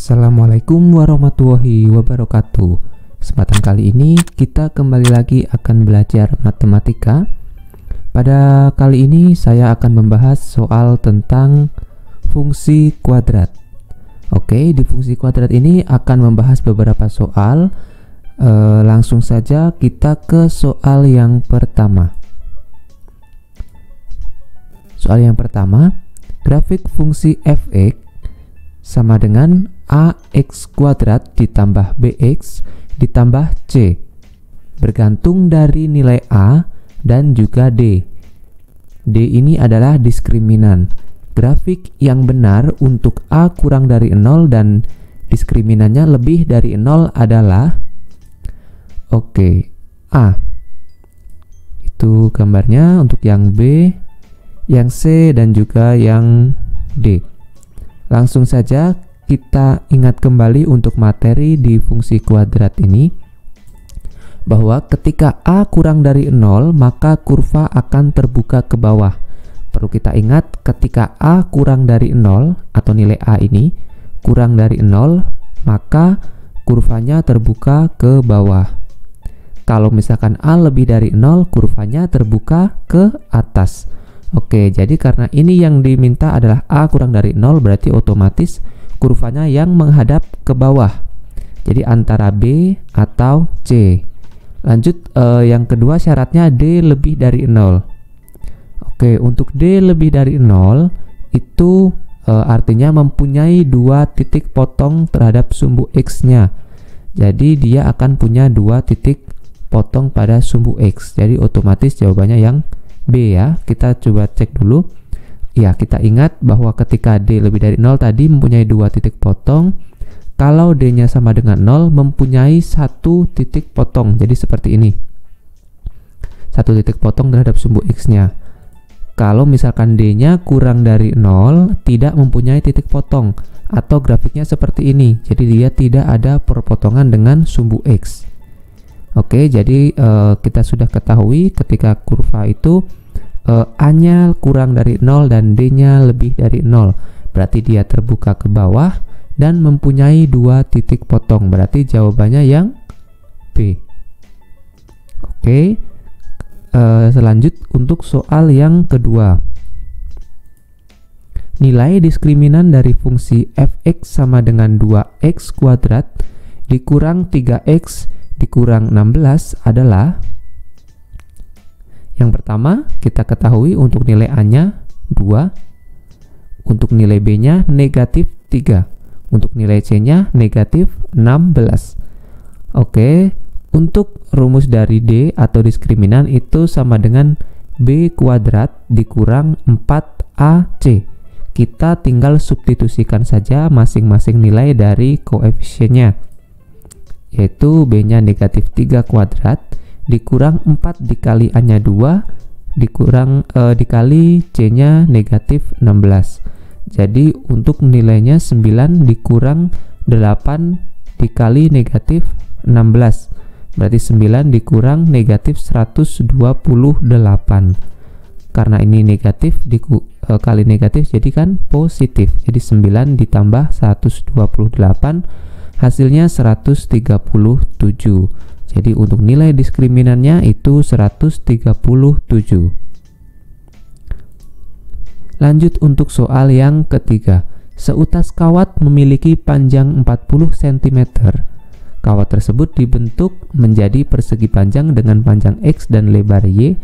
Assalamualaikum warahmatullahi wabarakatuh. Kesempatan kali ini kita kembali lagi akan belajar matematika. Pada kali ini saya akan membahas soal tentang fungsi kuadrat. Oke, di fungsi kuadrat ini akan membahas beberapa soal. Langsung saja kita ke soal yang pertama. Soal yang pertama, grafik fungsi f(x) sama dengan ax kuadrat ditambah bx ditambah c, bergantung dari nilai a dan juga d. D ini adalah diskriminan. Grafik yang benar untuk a kurang dari 0 dan diskriminannya lebih dari 0 adalah a. Itu gambarnya untuk yang b, yang c, dan juga yang d. Langsung saja kita ingat kembali untuk materi di fungsi kuadrat ini, bahwa ketika a kurang dari 0 maka kurva akan terbuka ke bawah. Perlu kita ingat, ketika a kurang dari 0 atau nilai a ini kurang dari 0 maka kurvanya terbuka ke bawah. Kalau misalkan a lebih dari 0, kurvanya terbuka ke atas. Oke, jadi karena ini yang diminta adalah a kurang dari 0, berarti otomatis kurvanya yang menghadap ke bawah. Jadi antara B atau C. Lanjut, yang kedua syaratnya D lebih dari 0. Oke, untuk D lebih dari 0 itu artinya mempunyai dua titik potong terhadap sumbu X-nya. Jadi dia akan punya dua titik potong pada sumbu X. Jadi otomatis jawabannya yang B ya. Kita coba cek dulu. Ya, kita ingat bahwa ketika D lebih dari 0 tadi mempunyai dua titik potong. Kalau D-nya sama dengan 0 mempunyai satu titik potong. Jadi seperti ini. Satu titik potong terhadap sumbu X-nya. Kalau misalkan D-nya kurang dari 0 tidak mempunyai titik potong, atau grafiknya seperti ini. Jadi dia tidak ada perpotongan dengan sumbu X. Oke, jadi kita sudah ketahui ketika kurva itu A-nya kurang dari 0 dan D-nya lebih dari 0. Berarti dia terbuka ke bawah dan mempunyai dua titik potong. Berarti jawabannya yang B. Oke, selanjut untuk soal yang kedua. Nilai diskriminan dari fungsi f(x) sama dengan 2x kuadrat dikurang 3x dikurang 16 adalah, yang pertama kita ketahui untuk nilai a-nya 2, untuk nilai b-nya negatif 3, untuk nilai c-nya negatif 16. Oke, untuk rumus dari d atau diskriminan itu sama dengan b kuadrat dikurang 4ac. Kita tinggal substitusikan saja masing-masing nilai dari koefisiennya, yaitu b-nya negatif 3 kuadrat dikurang 4 dikali a-nya 2 dikali c-nya negatif 16. Jadi untuk nilainya 9 dikurang 8 dikali negatif 16. Berarti 9 dikurang negatif 128. Karena ini negatif kali negatif jadi kan positif. Jadi 9 ditambah 128 hasilnya 137. Jadi untuk nilai diskriminannya itu 137. Lanjut untuk soal yang ketiga. Seutas kawat memiliki panjang 40 cm. Kawat tersebut dibentuk menjadi persegi panjang dengan panjang X dan lebar Y.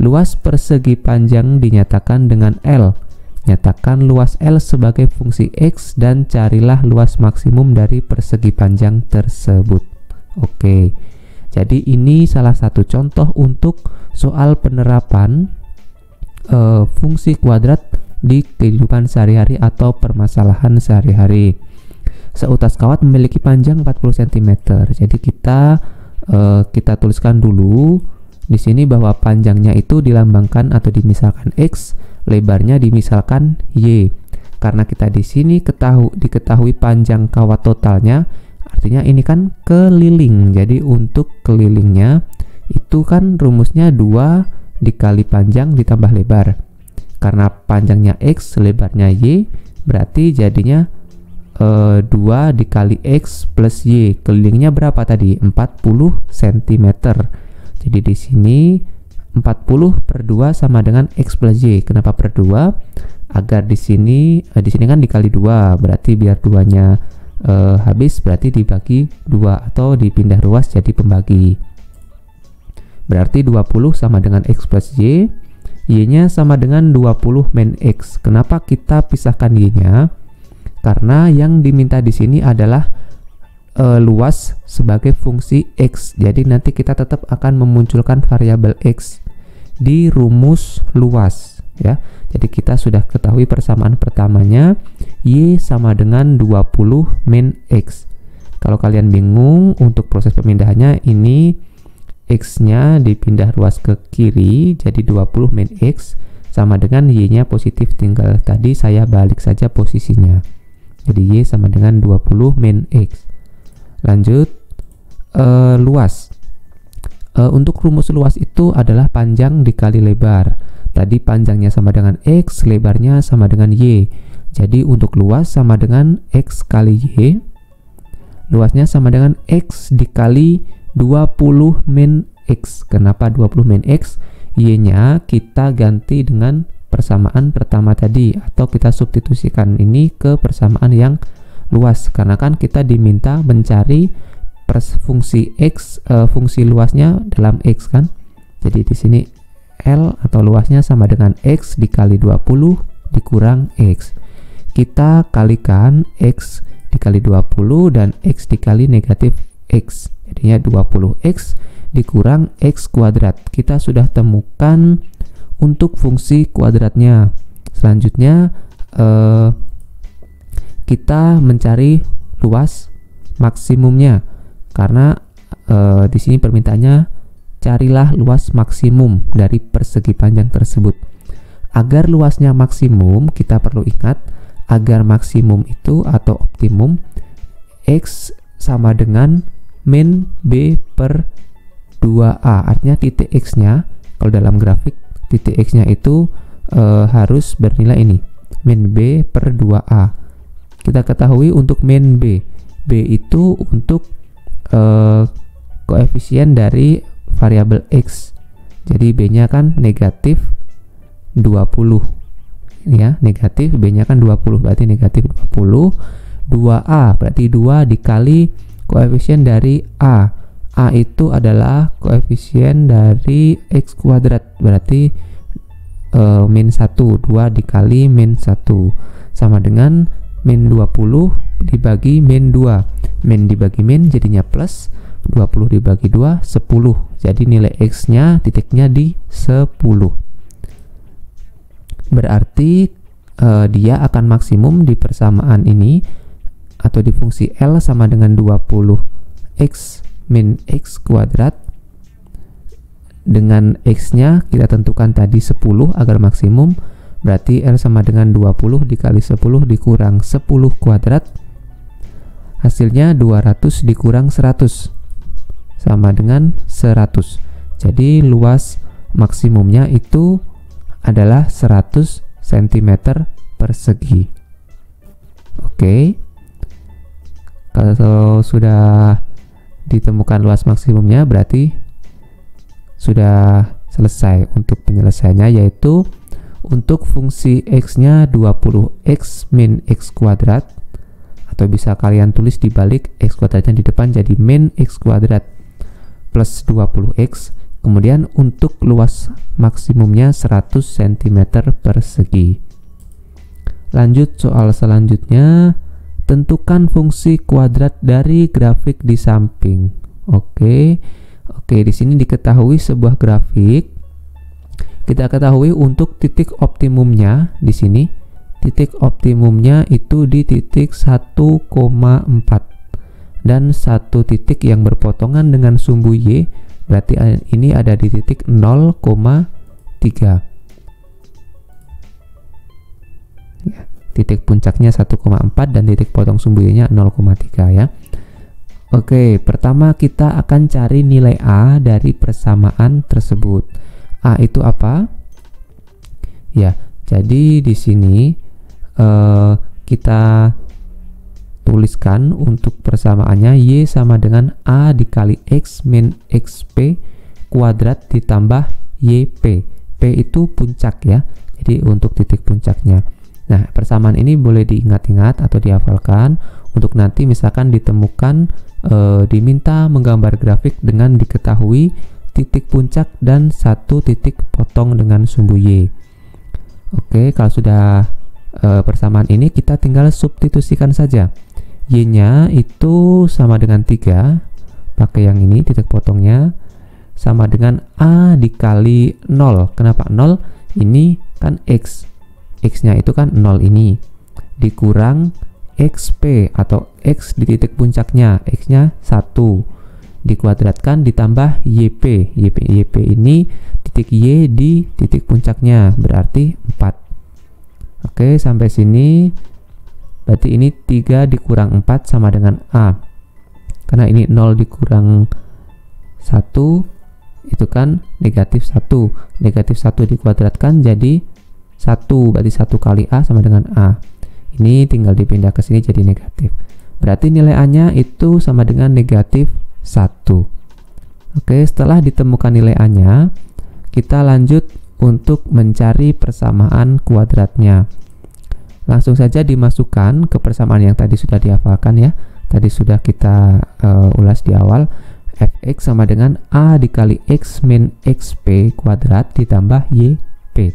Luas persegi panjang dinyatakan dengan L. Nyatakan luas L sebagai fungsi X dan carilah luas maksimum dari persegi panjang tersebut. Oke, jadi ini salah satu contoh untuk soal penerapan fungsi kuadrat di kehidupan sehari-hari atau permasalahan sehari-hari. Seutas kawat memiliki panjang 40 cm. Jadi kita tuliskan dulu di sini bahwa panjangnya itu dilambangkan atau dimisalkan X, lebarnya dimisalkan Y. Karena kita di sini diketahui panjang kawat totalnya, artinya ini kan keliling. Jadi untuk kelilingnya itu kan rumusnya 2 dikali panjang ditambah lebar. Karena panjangnya X, lebarnya Y, berarti jadinya 2 dikali X plus Y. Kelilingnya berapa tadi? 40 cm. Jadi di sini 40 per 2 sama dengan X plus Y. Kenapa per 2? Agar di sini kan dikali 2, berarti biar 2-nya habis, berarti dibagi 2 atau dipindah ruas jadi pembagi. Berarti 20 sama dengan X plus Y. Y-nya sama dengan 20 min X. Kenapa kita pisahkan Y-nya? Karena yang diminta di sini adalah luas sebagai fungsi X. Jadi nanti kita tetap akan memunculkan variabel X di rumus luas ya. Jadi kita sudah ketahui persamaan pertamanya, Y sama dengan 20 min X. Kalau kalian bingung untuk proses pemindahannya, ini X-nya dipindah ruas ke kiri, jadi 20 min X sama dengan Y-nya positif, tinggal tadi saya balik saja posisinya. Jadi Y sama dengan 20 min X. Lanjut, luas. Untuk rumus luas itu adalah panjang dikali lebar. Tadi panjangnya sama dengan X, lebarnya sama dengan Y. Jadi untuk luas sama dengan X kali Y. Luasnya sama dengan X dikali 20 min X. Kenapa 20 min X? Y-nya kita ganti dengan persamaan pertama tadi, atau kita substitusikan ini ke persamaan yang luas, karena kan kita diminta mencari fungsi X, fungsi luasnya dalam X kan. Jadi di sini L atau luasnya sama dengan X dikali 20 dikurang X. Kita kalikan X dikali 20 dan X dikali negatif X, jadinya 20X dikurang X kuadrat. Kita sudah temukan untuk fungsi kuadratnya. Selanjutnya kita mencari luas maksimumnya, karena di sini permintaannya carilah luas maksimum dari persegi panjang tersebut. Agar luasnya maksimum, kita perlu ingat agar maksimum itu atau optimum, X sama dengan min B per 2A. Artinya titik X-nya, kalau dalam grafik titik X-nya itu harus bernilai ini, min B per 2A. Kita ketahui untuk min B itu untuk koefisien dari variabel X. Jadi B-nya kan negatif 20 ya, negatif, B-nya kan 20, berarti negatif 20. 2A berarti 2 dikali koefisien dari A. A itu adalah koefisien dari X kuadrat, berarti min 1. 2 dikali min 1 sama dengan min 20 dibagi min 2. Min dibagi min jadinya plus, 20 dibagi 2 10. Jadi nilai X nya titiknya di 10. Berarti dia akan maksimum di persamaan ini atau di fungsi L sama dengan 20X min X kuadrat. Dengan X nya kita tentukan tadi 10 agar maksimum, berarti L sama dengan 20 dikali 10 dikurang 10 kuadrat, hasilnya 200 dikurang 100 sama dengan 100. Jadi luas maksimumnya itu adalah 100 cm persegi. Oke, kalau sudah ditemukan luas maksimumnya, berarti sudah selesai untuk penyelesaiannya, yaitu untuk fungsi X-nya 20X min X kuadrat, atau bisa kalian tulis dibalik, X kuadratnya di depan jadi min X kuadrat plus 20X. Kemudian untuk luas maksimumnya 100 cm persegi. Lanjut soal selanjutnya, tentukan fungsi kuadrat dari grafik di samping. Oke, di sini diketahui sebuah grafik. Kita ketahui untuk titik optimumnya di sini. Titik optimumnya itu di titik 1,4 dan satu titik yang berpotongan dengan sumbu Y, berarti ini ada di titik 0,3. Ya, titik puncaknya 1,4 dan titik potong sumbu Y-nya 0,3 ya. Oke, pertama kita akan cari nilai A dari persamaan tersebut. A itu apa? Ya, jadi di sini kita tuliskan untuk persamaannya Y sama dengan A dikali X min XP kuadrat ditambah YP. P itu puncak ya, jadi untuk titik puncaknya. Nah, persamaan ini boleh diingat-ingat atau dihafalkan untuk nanti misalkan ditemukan diminta menggambar grafik dengan diketahui titik puncak dan satu titik potong dengan sumbu Y. Oke, kalau sudah persamaan ini kita tinggal substitusikan saja. Y-nya itu sama dengan 3, pakai yang ini titik potongnya, sama dengan A dikali 0. Kenapa 0? Ini kan X. X-nya itu kan 0 ini. Dikurang XP atau X di titik puncaknya. X-nya 1. Dikuadratkan ditambah YP. YP ini titik Y di titik puncaknya. Berarti 4. Oke, sampai sini. Berarti ini 3 dikurang 4 sama dengan A. Karena ini 0 dikurang 1 itu kan negatif 1. Negatif 1 dikuadratkan jadi 1. Berarti 1 kali A sama dengan A. Ini tinggal dipindah ke sini jadi negatif. Berarti nilai A-nya itu sama dengan negatif 1. Oke, setelah ditemukan nilai A-nya, kita lanjut untuk mencari persamaan kuadratnya. Langsung saja dimasukkan ke persamaan yang tadi sudah dihafalkan ya. Tadi sudah kita ulas di awal. Fx sama dengan A dikali X min XP kuadrat ditambah YP.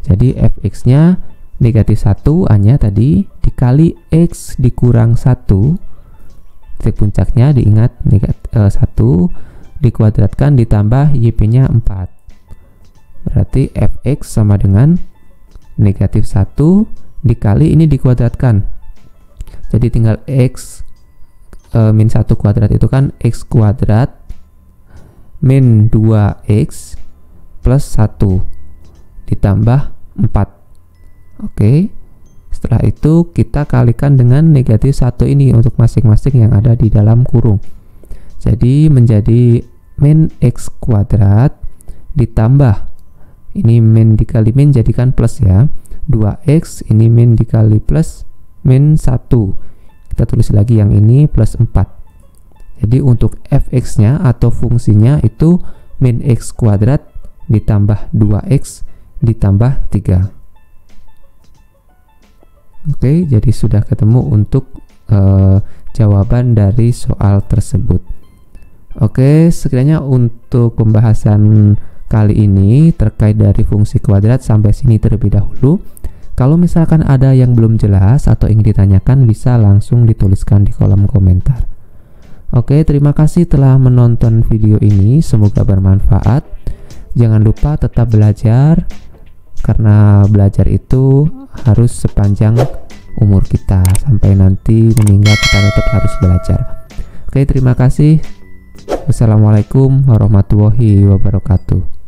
Jadi Fx-nya negatif 1, A-nya tadi, dikali X dikurang 1. Titik puncaknya diingat negatif 1, dikuadratkan ditambah YP-nya 4. Berarti Fx sama dengan negatif 1 dikali ini dikuadratkan. Jadi tinggal X min 1 kuadrat itu kan X kuadrat min 2X plus 1 ditambah 4. Oke, setelah itu kita kalikan dengan negatif 1 ini untuk masing-masing yang ada di dalam kurung. Jadi menjadi min X kuadrat ditambah, ini min dikali min jadikan plus ya, 2X, ini min dikali plus min 1. Kita tulis lagi yang ini plus 4. Jadi untuk Fx-nya atau fungsinya itu min X kuadrat ditambah 2X ditambah 3. Oke, jadi sudah ketemu untuk jawaban dari soal tersebut. Oke, sekiranya untuk pembahasan kali ini terkait dari fungsi kuadrat sampai sini terlebih dahulu. Kalau misalkan ada yang belum jelas atau ingin ditanyakan, bisa langsung dituliskan di kolom komentar. Oke, terima kasih telah menonton video ini, semoga bermanfaat. Jangan lupa tetap belajar, karena belajar itu harus sepanjang umur kita, sampai nanti meninggal kita tetap harus belajar. Oke, terima kasih. Wassalamualaikum warahmatullahi wabarakatuh.